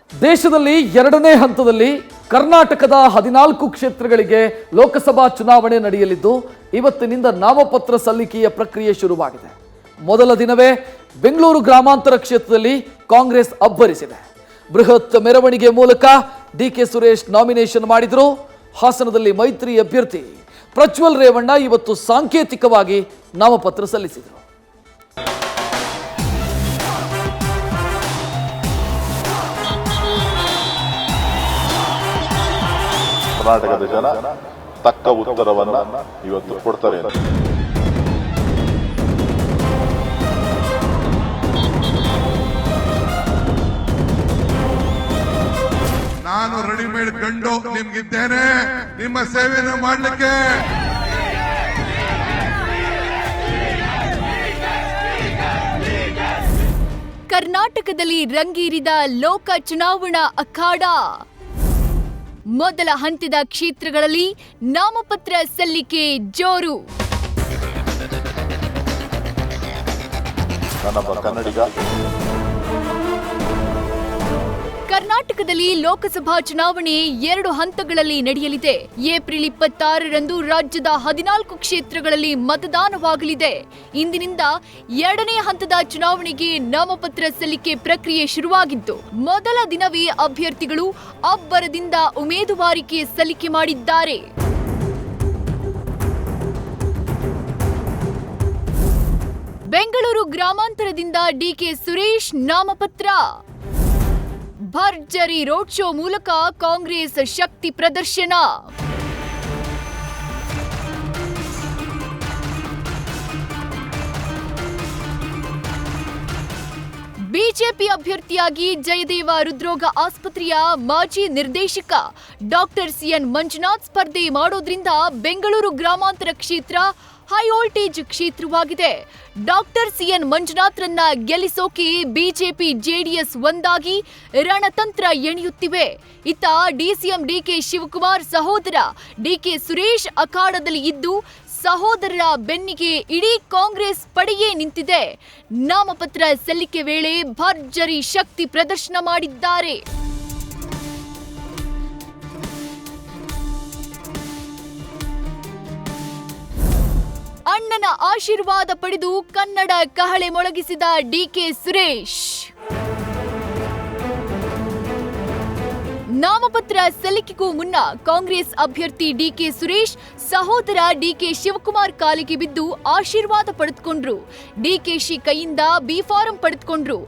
ದೇಶದಲ್ಲಿ ಎರಡನೇ ಹಂತದಲ್ಲಿ ಕರ್ನಾಟಕದ 14 ಕ್ಷೇತ್ರಗಳಿಗೆ ಲೋಕಸಭಾ ಚುನಾವಣೆ ನಡೆಯಲಿದ್ದು ಇವತ್ತಿನಿಂದ ನಾಮಪತ್ರ ಸಲ್ಲಿಕೆಯ ಪ್ರಕ್ರಿಯೆ ಶುರುವಾಗಿದೆ. ಮೊದಲ ದಿನವೇ ಬೆಂಗಳೂರು ಗ್ರಾಮಾಂತರ ಕ್ಷೇತ್ರದಲ್ಲಿ ಕಾಂಗ್ರೆಸ್ ಅಬ್ಬರಿಸಿದೆ. ಬೃಹತ್ ಮೆರವಣಿಗೆ ಮೂಲಕ ಡಿಕೆ ಸುರೇಶ್ ನಾಮಿನೇಷನ್ ಮಾಡಿದರು. ಹಾಸನದಲ್ಲಿ ಮೈತ್ರಿ ಅಭ್ಯರ್ಥಿ ಪ್ರಜ್ವಲ್ ರೇವಣ್ಣ ಇವತ್ತು ಸಾಂಕೇತಿಕವಾಗಿ ನಾಮಪತ್ರ ಸಲ್ಲಿಸಿದರು. ಕರ್ನಾಟಕದ ಜನ ತಕ್ಕ ಉತ್ತರವನ್ನ ಇವತ್ತು ಕೊಡ್ತಾರೆ. ನಾನು ರೆಡಿಮೇಡ್ ಗಂಡು ನಿಮ್ಗಿದ್ದೇನೆ, ನಿಮ್ಮ ಸೇವೆಯನ್ನು ಮಾಡಲಿಕ್ಕೆ. ಕರ್ನಾಟಕದಲ್ಲಿ ರಂಗೇರಿದ ಲೋಕ ಚುನಾವಣಾ ಅಖಾಡ. ಮೊದಲ ಹಂತದ ಕ್ಷೇತ್ರಗಳಲ್ಲಿ ನಾಮಪತ್ರ ಸಲ್ಲಿಕೆ ಜೋರು. ಕರ್ನಾಟಕದಲ್ಲಿ ಲೋಕಸಭಾ ಚುನಾವಣೆ 2 ಹಂತಗಳಲ್ಲಿ ನಡೆಯಲಿದೆ. ಏಪ್ರಿಲ್ 26ರಂದು ರಾಜ್ಯದ 14 ಕ್ಷೇತ್ರಗಳಲ್ಲಿ ಮತದಾನವಾಗಲಿದೆ. ಇಂದಿನಿಂದ 2ನೇ ಹಂತದ ಚುನಾವಣೆಗೆ ನಾಮಪತ್ರ ಸಲ್ಲಿಕೆ ಪ್ರಕ್ರಿಯೆ ಶುರುವಾಗಿದ್ದು, ಮೊದಲ ದಿನವೇ ಅಭ್ಯರ್ಥಿಗಳು ಅಬ್ಬರದಿಂದ ಉಮೇದುವಾರಿಕೆ ಸಲ್ಲಿಕೆ ಮಾಡಿದ್ದಾರೆ. ಬೆಂಗಳೂರು ಗ್ರಾಮಾಂತರದಿಂದ ಡಿಕೆ ಸುರೇಶ್ ನಾಮಪತ್ರ. ಭರ್ಜರಿ ರೋಡ್ ಶೋ ಮೂಲಕ ಕಾಂಗ್ರೆಸ್ ಶಕ್ತಿ ಪ್ರದರ್ಶನ. ಬಿಜೆಪಿ ಅಭ್ಯರ್ಥಿಯಾಗಿ ಜಯದೇವ ಹೃದ್ರೋಗ ಆಸ್ಪತ್ರೆಯ ಮಾಜಿ ನಿರ್ದೇಶಕ ಡಾಕ್ಟರ್ ಸಿಎನ್ ಮಂಜುನಾಥ್ ಸ್ಪರ್ಧೆ ಮಾಡೋದ್ರಿಂದ ಬೆಂಗಳೂರು ಗ್ರಾಮಾಂತರ ಕ್ಷೇತ್ರ ಹೈ ವೋಲ್ಟೇಜ್ ಕ್ಷೇತ್ರವಾಗಿದೆ. ಡಾಕ್ಟರ್ ಸಿಎನ್ ಮಂಜುನಾಥ್ರನ್ನ ಗೆಲ್ಲಿಸೋಕೆ ಬಿಜೆಪಿ ಜೆಡಿಎಸ್ ಒಂದಾಗಿ ರಣತಂತ್ರ ಎಣೆಯುತ್ತಿವೆ. ಇತ್ತ ಡಿಸಿಎಂ ಡಿಕೆ ಶಿವಕುಮಾರ್ ಸಹೋದರ ಡಿಕೆ ಸುರೇಶ್ ಅಖಾಡದಲ್ಲಿ ಇದ್ದು, ಸಹೋದರರ ಬೆನ್ನಿಗೆ ಇಡೀ ಕಾಂಗ್ರೆಸ್ ಪಡೆಯೇ ನಿಂತಿದೆ. ನಾಮಪತ್ರ ಸಲ್ಲಿಕೆ ವೇಳೆ ಭರ್ಜರಿ ಶಕ್ತಿ ಪ್ರದರ್ಶನ ಮಾಡಿದ್ದಾರೆ. ಅಣ್ಣನ ಆಶೀರ್ವಾದ ಪಡೆದು ಕನ್ನಡ ಕಹಳೆ ಮೊಳಗಿಸಿದ ಡಿಕೆ ಸುರೇಶ್. ನಾಮಪತ್ರ ಸಲ್ಲಿಕೆಗೂ ಮುನ್ನ ಕಾಂಗ್ರೆಸ್ ಅಭ್ಯರ್ಥಿ ಡಿಕೆ ಸುರೇಶ್ ಸಹೋದರ ಡಿಕೆ ಶಿವಕುಮಾರ್ ಕಾಲಿಗೆ ಬಿದ್ದು ಆಶೀರ್ವಾದ ಪಡೆದುಕೊಂಡ್ರು. ಡಿಕೆಶಿ ಕೈಯಿಂದ ಬಿ ಫಾರಂ ಪಡೆದುಕೊಂಡ್ರು.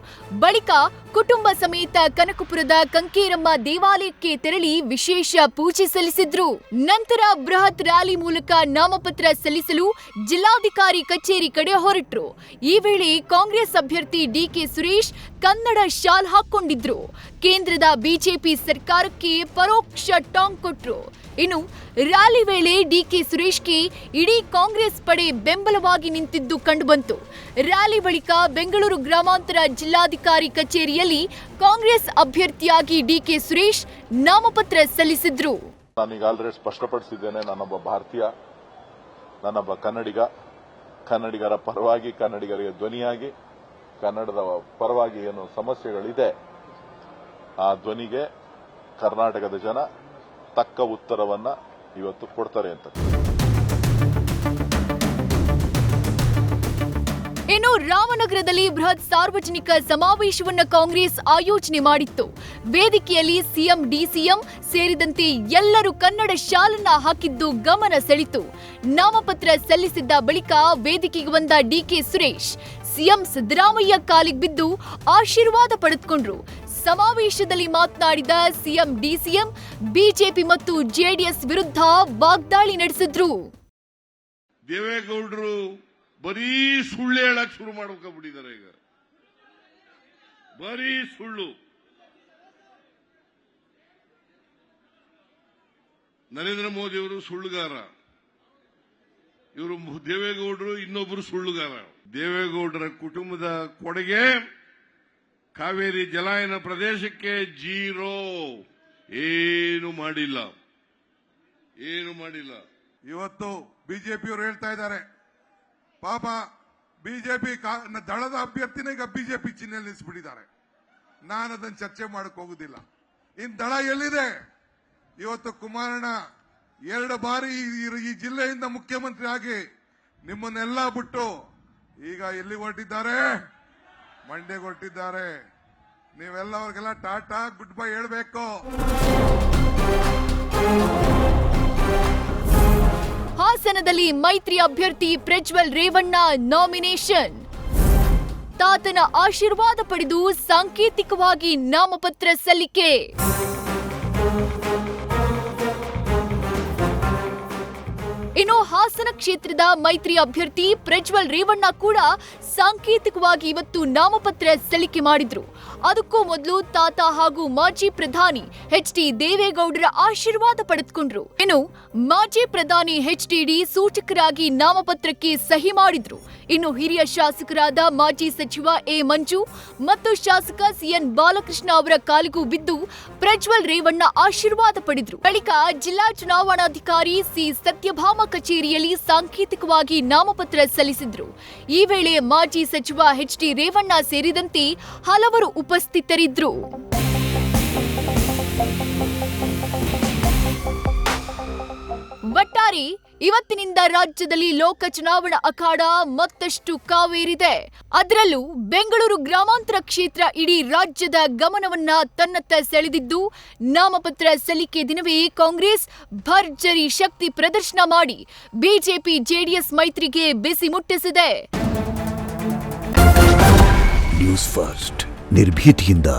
ಬಳಿಕ ಕುಟುಂಬ ಸಮೇತ ಕನಕಪುರದ ಕಂಕೇರಮ್ಮ ದೇವಾಲಯಕ್ಕೆ ತೆರಳಿ ವಿಶೇಷ ಪೂಜೆ ಸಲ್ಲಿಸಿದ್ರು. ನಂತರ ಬೃಹತ್ ರ್ಯಾಲಿ ಮೂಲಕ ನಾಮಪತ್ರ ಸಲ್ಲಿಸಲು ಜಿಲ್ಲಾಧಿಕಾರಿ ಕಚೇರಿ ಕಡೆ ಹೊರಟರು. ಈ ವೇಳೆ ಕಾಂಗ್ರೆಸ್ ಅಭ್ಯರ್ಥಿ ಡಿಕೆ ಸುರೇಶ್ ಕನ್ನಡ ಶಾಲ್ ಹಾಕೊಂಡಿದ್ರು. ಕೇಂದ್ರದ ಬಿಜೆಪಿ ಸರ್ಕಾರಕ್ಕೆ ಪರೋಕ್ಷ ಟಾಂಗ್ ಕೊಟ್ರು. ಇನ್ನು ರ್ಯಾಲಿ ವೇಳೆ ಡಿಕೆ ಸುರೇಶ್ಗೆ ಇಡೀ ಕಾಂಗ್ರೆಸ್ ಪಡೆ ಬೆಂಬಲವಾಗಿ ನಿಂತಿದ್ದು ಕಂಡುಬಂತು. ರ್ಯಾಲಿ ಬಳಿಕ ಬೆಂಗಳೂರು ಗ್ರಾಮಾಂತರ ಜಿಲ್ಲಾಧಿಕಾರಿ ಕಚೇರಿಯಲ್ಲಿ ಕಾಂಗ್ರೆಸ್ ಅಭ್ಯರ್ಥಿಯಾಗಿ ಡಿಕೆ ಸುರೇಶ್ ನಾಮಪತ್ರ ಸಲ್ಲಿಸಿದ್ರು. ನಾನೀಗ ಆಲ್ರೆಡಿ ಸ್ಪಷ್ಟಪಡಿಸಿದ್ದೇನೆ, ನಾನೊಬ್ಬ ಭಾರತೀಯ, ನಾನೊಬ್ಬ ಕನ್ನಡಿಗರ ಪರವಾಗಿ, ಕನ್ನಡಿಗರಿಗೆ ಧ್ವನಿಯಾಗಿ, ಕನ್ನಡದ ಪರವಾಗಿ ಏನು ಸಮಸ್ಯೆಗಳಿದೆ ಆ ಧ್ವನಿಗೆ ಕರ್ನಾಟಕದ ಜನ ತಕ್ಕ ಉತ್ತರವನ್ನ ಇವತ್ತು ಕೊಡ್ತಾರೆ ಅಂತ. ಇನ್ನು ರಾಮನಗರದಲ್ಲಿ ಬೃಹತ್ ಸಾರ್ವಜನಿಕ ಸಮಾವೇಶವನ್ನು ಕಾಂಗ್ರೆಸ್ ಆಯೋಜನೆ ಮಾಡಿತ್ತು. ವೇದಿಕೆಯಲ್ಲಿ ಸಿಎಂ ಡಿಸಿಎಂ ಸೇರಿದಂತೆ ಎಲ್ಲರೂ ಕನ್ನಡ ಶಾಲನ್ನ ಹಾಕಿದ್ದು ಗಮನ ಸೆಳೆಯಿತು. ನಾಮಪತ್ರ ಸಲ್ಲಿಸಿದ್ದ ಬಳಿಕ ವೇದಿಕೆಗೆ ಬಂದ ಡಿಕೆ ಸುರೇಶ್ ಸಿಎಂ ಸಿದ್ದರಾಮಯ್ಯ ಕಾಲಿಗೆ ಬಿದ್ದು ಆಶೀರ್ವಾದ ಪಡೆದುಕೊಂಡ್ರು. ಸಮಾವೇಶದಲ್ಲಿ ಮಾತನಾಡಿದ ಸಿಎಂ ಡಿಸಿಎಂ ಬಿಜೆಪಿ ಮತ್ತು ಜೆಡಿಎಸ್ ವಿರುದ್ಧ ವಾಗ್ದಾಳಿ ನಡೆಸಿದ್ರು. ದೇವೇಗೌಡರು ಬರೀ ಸುಳ್ಳು ಹೇಳಕ್ ಶುರು ಮಾಡ್ಕೊಂಡ್ಬಿಟ್ಟಿದ್ದಾರೆ. ಈಗ ಬರೀ ಸುಳ್ಳು. ನರೇಂದ್ರ ಮೋದಿ ಅವರು ಸುಳ್ಳುಗಾರ, ಇವರು ದೇವೇಗೌಡರು ಇನ್ನೊಬ್ಬರು ಸುಳ್ಳುಗಾರ. ದೇವೇಗೌಡರ ಕುಟುಂಬದ ಕೊಡುಗೆ ಕಾವೇರಿ ಜಲಾನಯನ ಪ್ರದೇಶಕ್ಕೆ ಜೀರೋ, ಏನು ಮಾಡಿಲ್ಲ. ಇವತ್ತು ಬಿಜೆಪಿಯವರು ಹೇಳ್ತಾ ಇದ್ದಾರೆ, ಪಾಪ ಬಿಜೆಪಿ ದಳದ ಅಭ್ಯರ್ಥಿನ ಈಗ ಬಿಜೆಪಿ ಚಿಹ್ನೆ ನಿಲ್ಲಿಸ್ಬಿಟ್ಟಿದ್ದಾರೆ. ನಾನು ಅದನ್ನು ಚರ್ಚೆ ಮಾಡಕ್ ಹೋಗುದಿಲ್ಲ. ಇನ್ ದಳ ಎಲ್ಲಿದೆ? ಇವತ್ತು ಕುಮಾರಣ್ಣ 2 ಬಾರಿ ಈ ಜಿಲ್ಲೆಯಿಂದ ಮುಖ್ಯಮಂತ್ರಿ ಆಗಿ ನಿಮ್ಮನ್ನೆಲ್ಲ ಬಿಟ್ಟು ಈಗ ಎಲ್ಲಿ ಹೊರಟಿದ್ದಾರೆ? ಮಂಡ್ಯಗೆ ಹೊರಟಿದ್ದಾರೆ. ನೀವೆಲ್ಲ ಅವ್ರಿಗೆಲ್ಲ ಟಾಟಾ ಗುಡ್ ಬೈ ಹೇಳ್ಬೇಕು. ಹಾಸನದಲ್ಲಿ ಮೈತ್ರಿ ಅಭ್ಯರ್ಥಿ ಪ್ರಜ್ವಲ್ ರೇವಣ್ಣ ನಾಮಿನೇಷನ್. ತಾತನ ಆಶೀರ್ವಾದ ಪಡೆದು ಸಾಂಕೇತಿಕವಾಗಿ ನಾಮಪತ್ರ ಸಲ್ಲಿಕೆ. ಇನ್ನು ಹಾಸನ ಕ್ಷೇತ್ರದ ಮೈತ್ರಿ ಅಭ್ಯರ್ಥಿ ಪ್ರಜ್ವಲ್ ರೇವಣ್ಣ ಕೂಡ ಸಾಂಕೇತಿಕವಾಗಿ ಇವತ್ತು ನಾಮಪತ್ರ ಸಲ್ಲಿಕೆ ಮಾಡಿದ್ರು. ಅದಕ್ಕೂ ಮೊದಲು ತಾತ ಹಾಗೂ ಮಾಜಿ ಪ್ರಧಾನಿ ಎಚ್.ಡಿ. ದೇವೇಗೌಡರ ಆಶೀರ್ವಾದ ಪಡೆದುಕೊಂಡ್ರು. ಇನ್ನು ಮಾಜಿ ಪ್ರಧಾನಿ ಎಚ್.ಡಿ. ಸೂಚಕರಾಗಿ ನಾಮಪತ್ರಕ್ಕೆ ಸಹಿ ಮಾಡಿದ್ರು. ಇನ್ನು ಹಿರಿಯ ಶಾಸಕರಾದ ಮಾಜಿ ಸಚಿವ ಎ. ಮಂಜು ಮತ್ತು ಶಾಸಕ ಸಿಎನ್ ಬಾಲಕೃಷ್ಣ ಅವರ ಕಾಲಿಗೂ ಬಿದ್ದು ಪ್ರಜ್ವಲ್ ರೇವಣ್ಣ ಆಶೀರ್ವಾದ ಪಡೆದ್ರು. ಬಳಿಕ ಜಿಲ್ಲಾ ಚುನಾವಣಾಧಿಕಾರಿ ಸಿ. ಸತ್ಯಭಾಮ ಕಚೇರಿಯಲ್ಲಿ ಸಾಂಕೇತಿಕವಾಗಿ ನಾಮಪತ್ರ ಸಲ್ಲಿಸಿದ್ರು. ಈ ವೇಳೆ ಮಾಜಿ ಸಚಿವ ಎಚ್.ಡಿ. ರೇವಣ್ಣ ಸೇರಿದಂತೆ ಹಲವರು ಉಪಸ್ಥಿತರಿದ್ದರು. ಒಟ್ಟಾರೆ ಇವತ್ತಿನಿಂದ ರಾಜ್ಯದಲ್ಲಿ ಲೋಕ ಚುನಾವಣಾ ಅಖಾಡ ಮತ್ತಷ್ಟು ಕಾವೇರಿದೆ. ಅದರಲ್ಲೂ ಬೆಂಗಳೂರು ಗ್ರಾಮಾಂತರ ಕ್ಷೇತ್ರ ಇಡೀ ರಾಜ್ಯದ ಗಮನವನ್ನ ತನ್ನತ್ತ ಸೆಳೆದಿದ್ದು, ನಾಮಪತ್ರ ಸಲ್ಲಿಕೆ ದಿನವೇ ಕಾಂಗ್ರೆಸ್ ಭರ್ಜರಿ ಶಕ್ತಿ ಪ್ರದರ್ಶನ ಮಾಡಿ ಬಿಜೆಪಿ ಜೆಡಿಎಸ್ ಮೈತ್ರಿಗೆ ಬಿಸಿ ಮುಟ್ಟಿಸಿದೆ. ನ್ಯೂಸ್ ಫಸ್ಟ್ ನಿರ್ಭೀತಿಯಿಂದ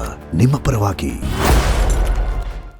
ನಿಮ್ಮ ಪರವಾಗಿ.